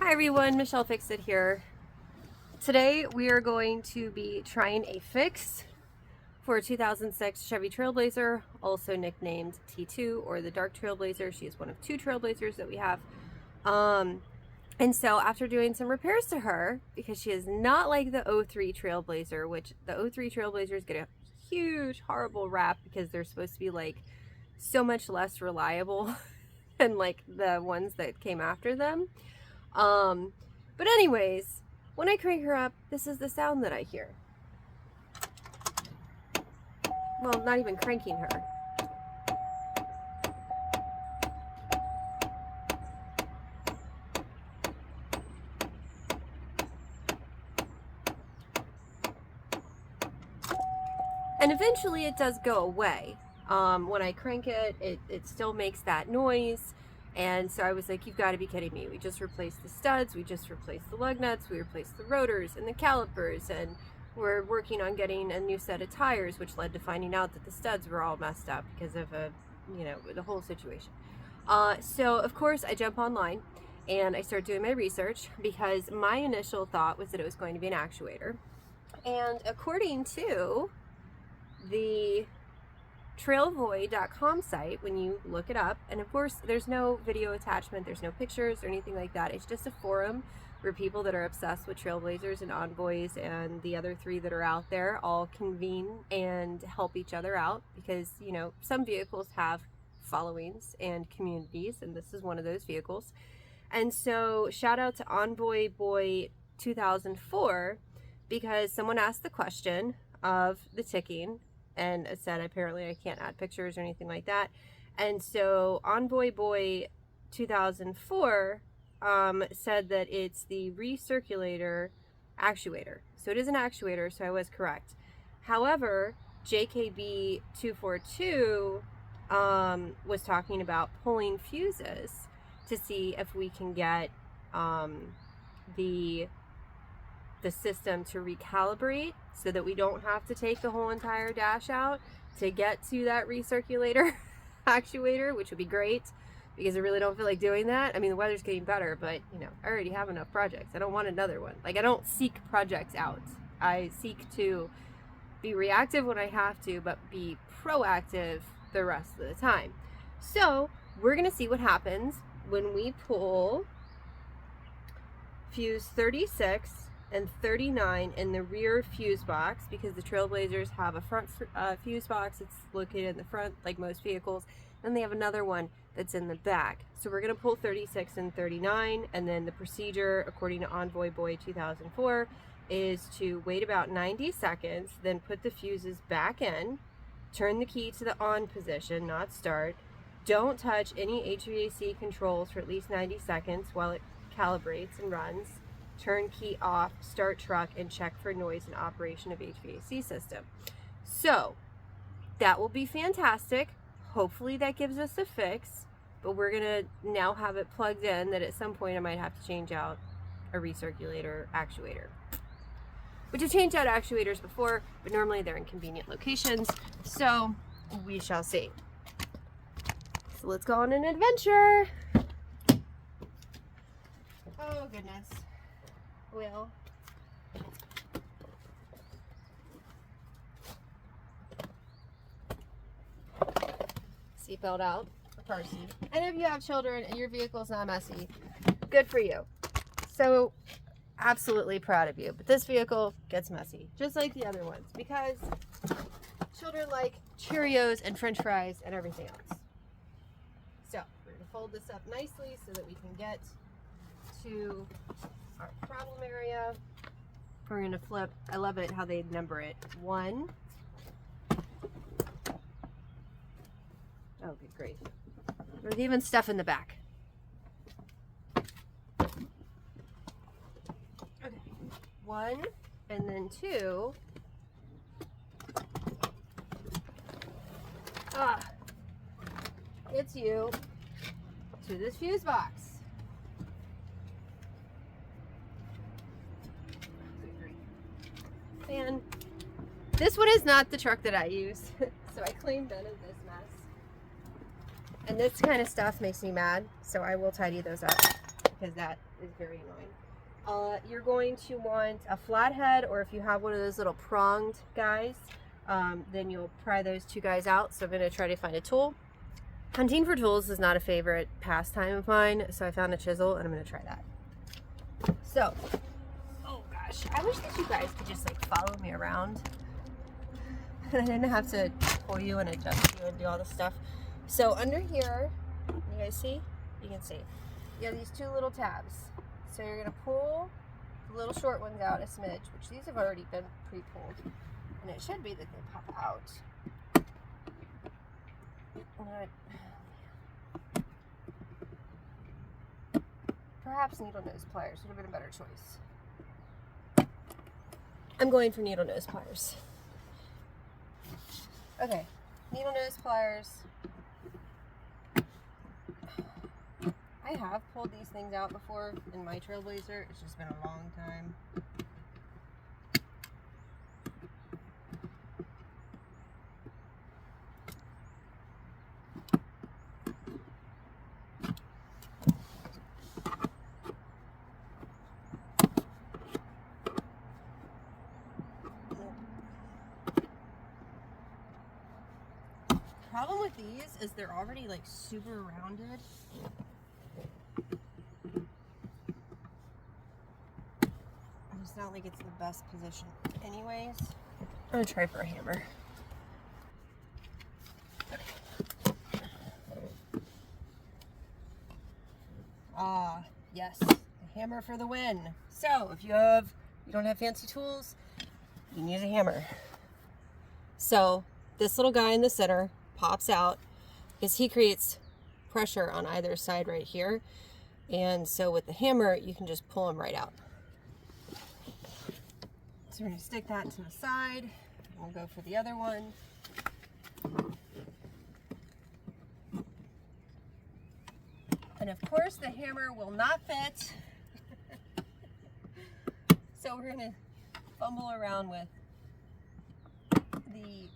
Hi everyone, Michelle Fixit here. Today we are going to be trying a fix for a 2006 Chevy Trailblazer, also nicknamed T2 or the Dark Trailblazer. She is one of two Trailblazers that we have. And so after doing some repairs to her, because she is not like the 03 Trailblazer, which the 03 Trailblazers get a huge, horrible rap because they're supposed to be like so much less reliable than like the ones that came after them. But anyways, when I crank her up, this is the sound that I hear. Well, not even cranking her. And eventually it does go away. When I crank it, it still makes that noise. And so I was like, you've got to be kidding me. We just replaced the studs, we just replaced the lug nuts, we replaced the rotors and the calipers, and we're working on getting a new set of tires, which led to finding out that the studs were all messed up because of the whole situation. So of course I jump online and I start doing my research because my initial thought was that it was going to be an actuator. And according to the trailvoid.com site, when you look it up, and of course there's no video attachment, there's no pictures or anything like that, it's just a forum where people that are obsessed with Trailblazers and Envoys and the other three that are out there all convene and help each other out, because some vehicles have followings and communities, and this is one of those vehicles. And so shout out to Envoy Boy 2004, because someone asked the question of the ticking, and it said apparently I can't add pictures or anything like that. And so Envoy Boy 2004 said that it's the recirculator actuator. So it is an actuator, so I was correct. However, JKB 242 was talking about pulling fuses to see if we can get the system to recalibrate so that we don't have to take the whole entire dash out to get to that recirculator actuator, which would be great because I really don't feel like doing that. I mean, the weather's getting better, but I already have enough projects. I don't want another one. Like, I don't seek projects out. I seek to be reactive when I have to, but be proactive the rest of the time. So we're gonna see what happens when we pull fuse 36 and 39 in the rear fuse box, because the Trailblazers have a front fuse box. It's located in the front like most vehicles, and they have another one that's in the back. So we're going to pull 36 and 39, and then the procedure according to Envoy Boy 2004 is to wait about 90 seconds, then put the fuses back in, turn the key to the on position, not start. Don't touch any HVAC controls for at least 90 seconds while it calibrates and runs. Turn key off, start truck, and check for noise and operation of HVAC system. So that will be fantastic. Hopefully that gives us a fix, but we're gonna now have it plugged in that at some point I might have to change out a recirculator actuator, which I've changed out actuators before, but normally they're in convenient locations, so we shall see. So let's go on an adventure. Oh goodness. Will. Seatbelt out for Parsi. And if you have children and your vehicle's not messy, good for you. So absolutely proud of you. But this vehicle gets messy, just like the other ones, because children like Cheerios and French fries and everything else. So we're going to fold this up nicely so that we can get to our problem area. We're going to flip. I love it how they number it. 1. Oh, good grief. There's even stuff in the back. Okay. 1, and then 2. Gets you to this fuse box. And this one is not the truck that I use, so I cleaned none of this mess. And this kind of stuff makes me mad, so I will tidy those up. because that is very annoying. You're going to want a flathead, or if you have one of those little pronged guys, then you'll pry those two guys out. So I'm going to try to find a tool. Hunting for tools is not a favorite pastime of mine, so I found a chisel and I'm going to try that. So, oh gosh, I wish that you guys could just like follow me around. I didn't have to pull you and adjust you and do all this stuff. So under here, you guys see? You can see. You have these two little tabs. So you're going to pull the little short ones out a smidge, which these have already been pre-pulled. And it should be that they pop out. Perhaps needle nose pliers would have been a better choice. I'm going for needle nose pliers. Okay, needle nose pliers. I have pulled these things out before in my Trailblazer. It's just been a long time. Problem with these is they're already like super rounded. It's not like it's the best position anyways. I'm gonna try for a hammer. Ah, yes, a hammer for the win. So if you don't have fancy tools, you can use a hammer. So this little guy in the center pops out because he creates pressure on either side right here. And so with the hammer, you can just pull him right out. So we're going to stick that to the side. And we'll go for the other one. And of course the hammer will not fit. So we're going to fumble around with the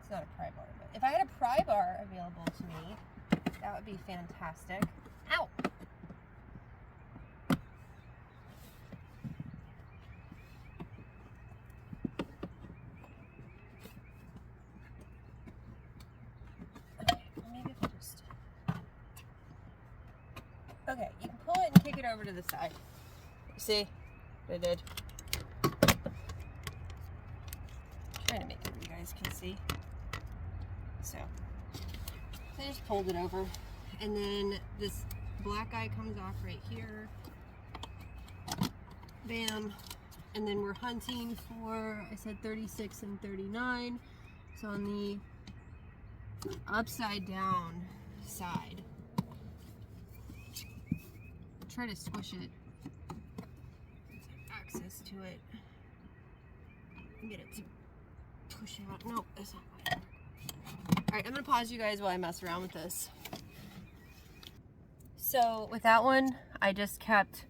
it's not a pry bar, but if I had a pry bar available to me, that would be fantastic. Ow! Okay, maybe if I just... Okay, you can pull it and kick it over to the side. You see what I did? Trying to make it where you guys can see. So I just pulled it over, and then this black guy comes off right here. Bam. And then we're hunting for, I said 36 and 39. So on the upside down side, try to squish it, access to it, and get it to push out. No, that's not right. Alright, I'm going to pause you guys while I mess around with this. So with that one, I just kept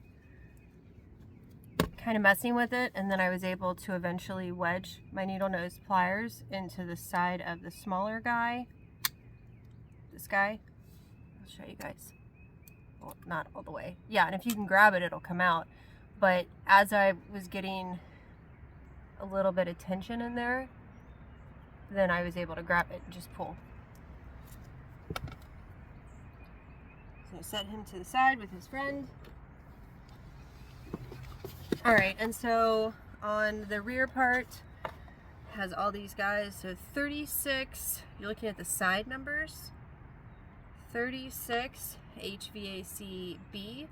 kind of messing with it, and then I was able to eventually wedge my needle nose pliers into the side of the smaller guy. This guy. I'll show you guys. Well, not all the way. Yeah, and if you can grab it, it'll come out. But as I was getting a little bit of tension in there, then I was able to grab it and just pull. So set him to the side with his friend. Alright, and so on the rear part has all these guys. So 36, you're looking at the side numbers. 36 HVAC-B,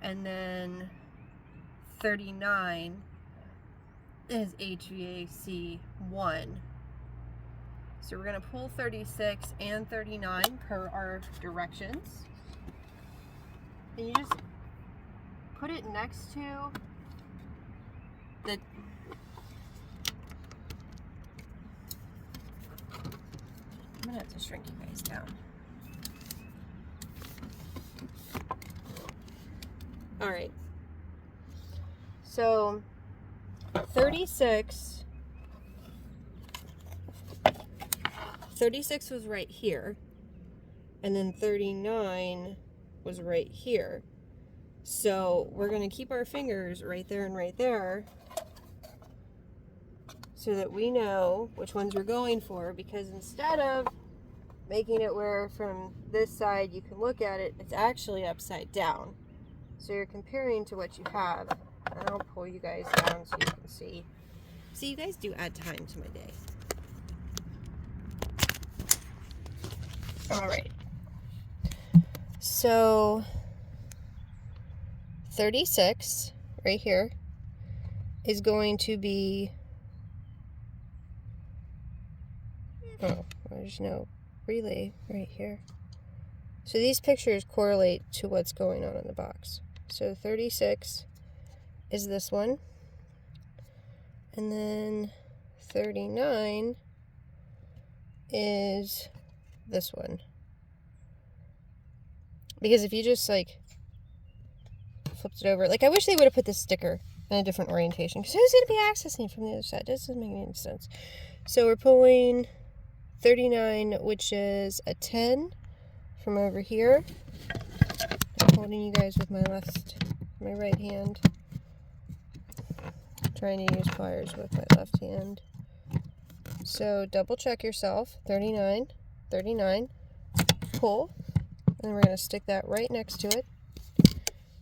and then 39 is HVAC-1. So we're going to pull 36 and 39 per our directions. And you just put it next to the... I'm going to have to shrink you guys down. Alright. So 36 36 was right here, and then 39 was right here. So we're going to keep our fingers right there and right there so that we know which ones we're going for, because instead of making it where from this side you can look at it, it's actually upside down. So you're comparing to what you have. And I'll pull you guys down so you can see. See, you guys do add time to my day. All right. So 36 right here is going to be, oh, there's no relay right here. So these pictures correlate to what's going on in the box. So 36 is this one, and then 39 is this one. Because if you just like flipped it over, like I wish they would have put this sticker in a different orientation, because who's going to be accessing from the other side? That doesn't make any sense. So we're pulling 39, which is a 10 from over here. I'm holding you guys with my right hand. Trying to use pliers with my left hand. So double check yourself. 39, 39, pull, and then we're going to stick that right next to it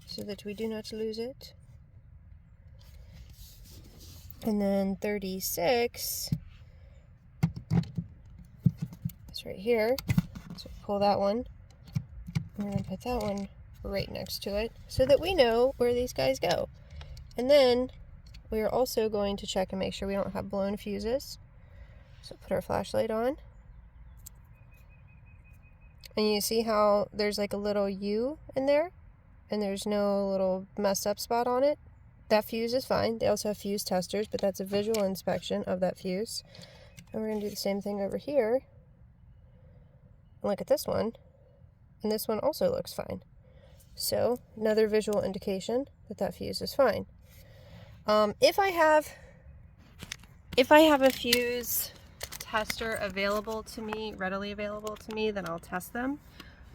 so that we do not lose it. And then 36 is right here. So pull that one. We're going to put that one right next to it so that we know where these guys go. And then we are also going to check and make sure we don't have blown fuses. So put our flashlight on. And you see how there's like a little U in there? And there's no little messed up spot on it? That fuse is fine. They also have fuse testers, but that's a visual inspection of that fuse. And we're going to do the same thing over here. And look at this one. And this one also looks fine. So another visual indication that that fuse is fine. If I have a fuse tester available to me, readily available to me, then I'll test them.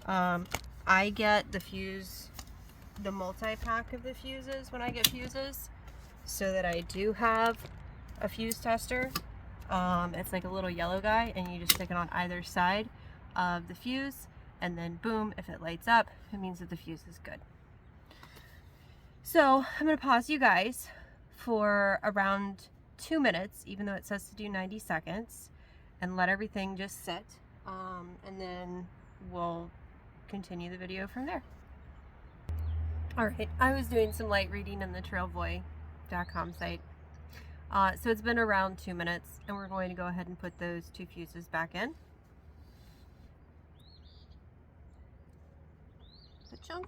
I get the multi-pack of the fuses when I get fuses, so that I do have a fuse tester. It's like a little yellow guy, and you just stick it on either side of the fuse, and then boom, if it lights up, it means that the fuse is good. So I'm going to pause you guys for around 2 minutes, even though it says to do 90 seconds, and let everything just sit, and then we'll continue the video from there. Alright, I was doing some light reading in the trailboy.com site. So it's been around 2 minutes, and we're going to go ahead and put those two fuses back in. The chunk.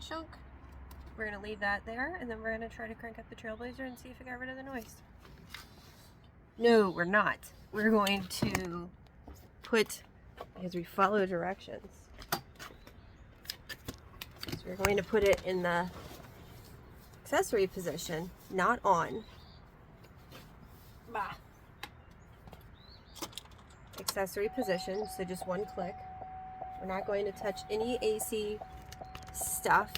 Chunk. We're going to leave that there, and then we're going to try to crank up the Trailblazer and see if it got rid of the noise. No, we're not. We're going to put, because we follow directions, so we're going to put it in the accessory position, not on. Bah. Accessory position, so just one click. We're not going to touch any AC stuff,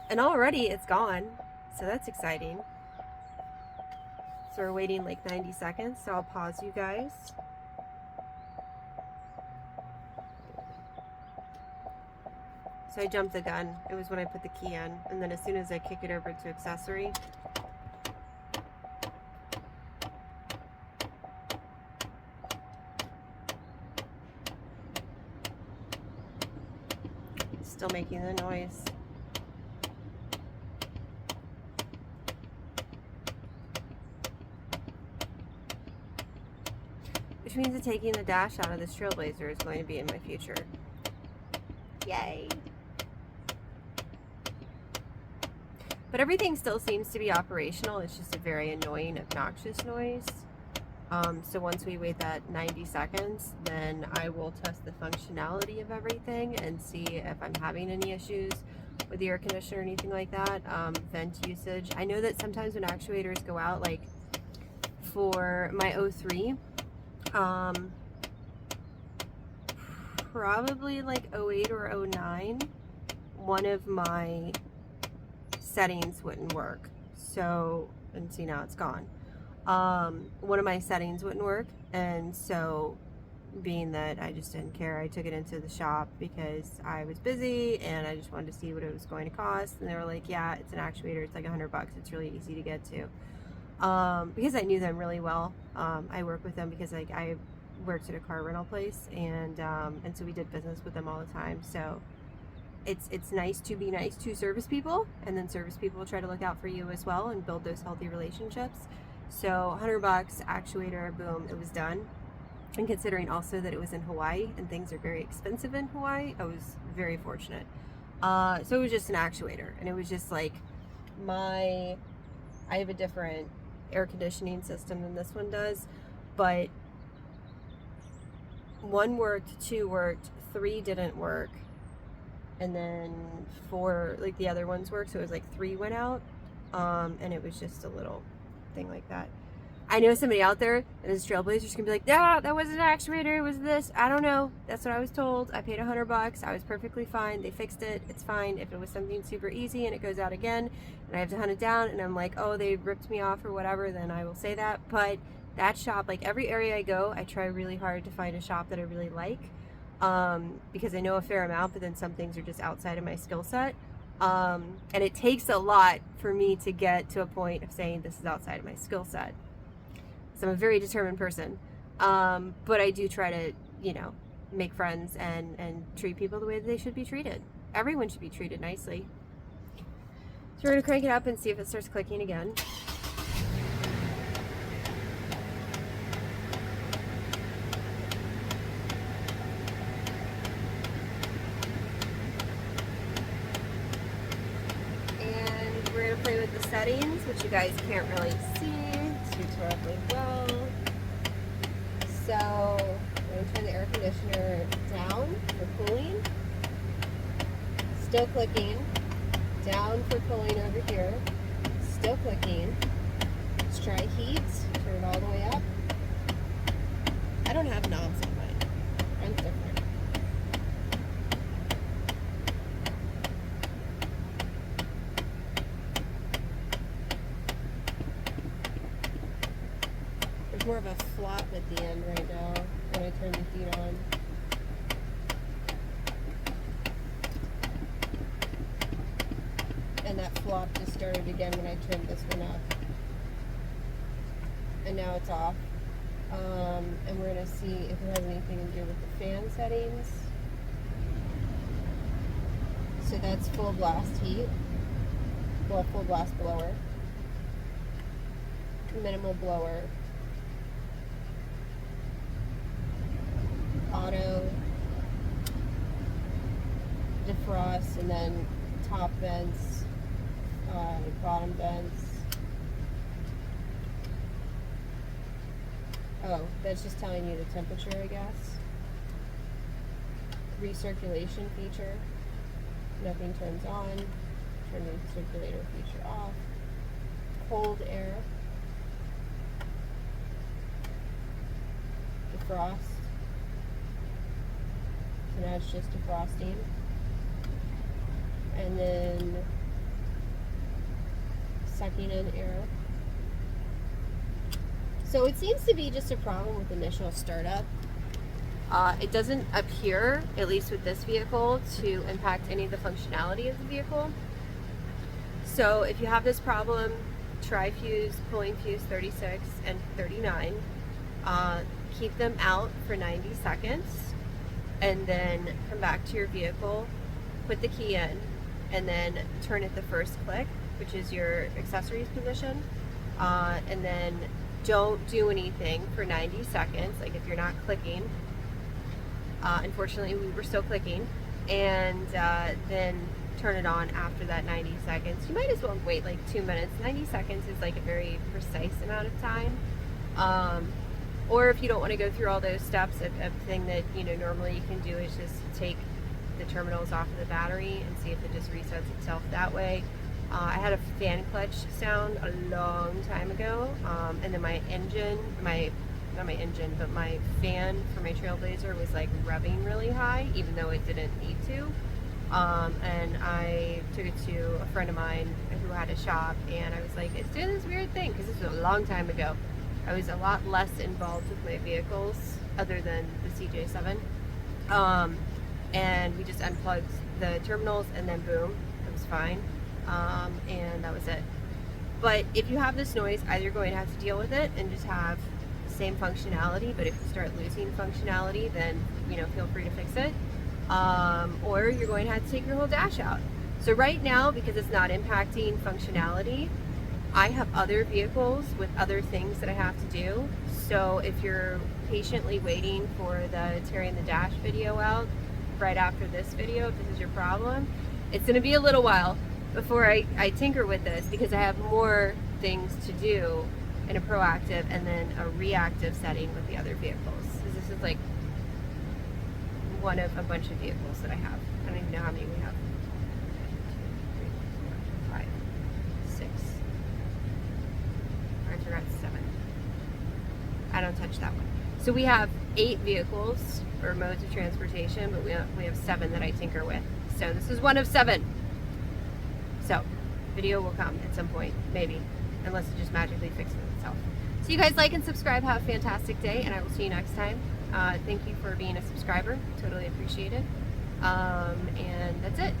and already it's gone, so that's exciting. So we're waiting like 90 seconds, so I'll pause you guys. So I jumped the gun. It was when I put the key in, and then as soon as I kick it over to accessory, it's still making the noise. Which means that taking the dash out of this Trailblazer is going to be in my future. Yay! But everything still seems to be operational. It's just a very annoying, obnoxious noise. So once we wait that 90 seconds, then I will test the functionality of everything and see if I'm having any issues with with the air conditioner or anything like that. Vent usage. I know that sometimes when actuators go out, like for my 03, probably like 08 or 09, one of my settings wouldn't work. So, and see, now it's gone. One of my settings wouldn't work, and so being that I just didn't care, I took it into the shop because I was busy and I just wanted to see what it was going to cost, and they were like, yeah, it's an actuator, it's like $100, it's really easy to get to. Because I knew them really well. I work with them because like I worked at a car rental place, and so we did business with them all the time. So it's nice to be nice to service people, and then service people will try to look out for you as well and build those healthy relationships. So $100 actuator, boom, it was done. And considering also that it was in Hawaii and things are very expensive in Hawaii, I was very fortunate. So it was just an actuator, and it was just like I have a different air conditioning system than this one does, but 1 worked, 2 worked, 3 didn't work, and then 4, like the other ones worked, so it was like 3 went out, and it was just a little thing like that. I know somebody out there that is Trailblazers can be like, yeah, that wasn't an actuator, it was this. I don't know. That's what I was told. I paid $100. I was perfectly fine. They fixed it. It's fine. If it was something super easy and it goes out again and I have to hunt it down and I'm like, oh, they ripped me off or whatever, then I will say that. But that shop, like every area I go, I try really hard to find a shop that I really like, because I know a fair amount, but then some things are just outside of my skill set. And it takes a lot for me to get to a point of saying this is outside of my skill set. So I'm a very determined person, but I do try to, you know, make friends and treat people the way that they should be treated. Everyone should be treated nicely. So we're going to crank it up and see if it starts clicking again. And we're going to play with the settings, which you guys can't really see too terribly well. So I'm going to turn the air conditioner down for cooling. Still clicking. Down for cooling over here. Still clicking. Let's try heat. Turn it all the way up. I don't have knobs on mine. Mine's different. More of a flop at the end right now when I turn the heat on. And that flop just started again when I turned this one up. And now it's off. And we're going to see if it has anything to do with the fan settings. So that's full blast heat. Well, full blast blower. Minimal blower. Auto, defrost, and then top vents, bottom vents. Oh, that's just telling you the temperature, I guess. Recirculation feature. Nothing turns on. Turn the circulator feature off. Cold air. Defrost. So now it's just defrosting. And then sucking in air. So it seems to be just a problem with initial startup. It doesn't appear, at least with this vehicle, to impact any of the functionality of the vehicle. So if you have this problem, try fuse, pulling fuse 36 and 39. Keep them out for 90 seconds. And then come back to your vehicle, put the key in, and then turn it the first click, which is your accessories position, and then don't do anything for 90 seconds, like if you're not clicking. Unfortunately, we were still clicking, and then turn it on after that 90 seconds. You might as well wait like 2 minutes. 90 seconds is like a very precise amount of time. Or if you don't want to go through all those steps, a thing that normally you can do is just take the terminals off of the battery and see if it just resets itself that way. I had a fan clutch sound a long time ago, and then my engine, not my engine, but my fan for my Trailblazer was like revving really high, even though it didn't need to. And I took it to a friend of mine who had a shop, and I was like, it's doing this weird thing, because this was a long time ago. I was a lot less involved with my vehicles other than the CJ7. And we just unplugged the terminals, and then boom, it was fine. And that was it. But if you have this noise, either you're going to have to deal with it and just have the same functionality, but if you start losing functionality, then, you know, feel free to fix it. Or you're going to have to take your whole dash out. So right now, because it's not impacting functionality, I have other vehicles with other things that I have to do. So if you're patiently waiting for the tearing the dash video out right after this video, if this is your problem, it's going to be a little while before I tinker with this, because I have more things to do in a proactive and then a reactive setting with the other vehicles. Because this is like one of a bunch of vehicles that I have. I don't even know how many we have. 1, 2, 3, 4, 5, 6. I forgot 7. I don't touch that one. So we have 8 vehicles or modes of transportation, but we have 7 that I tinker with. So this is one of 7. So video will come at some point, maybe, unless it just magically fixes itself. So you guys like and subscribe. Have a fantastic day, and I will see you next time. Thank you for being a subscriber. Totally appreciate it. And that's it.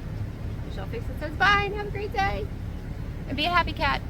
Michelle Fix It says bye and have a great day. And be a happy cat.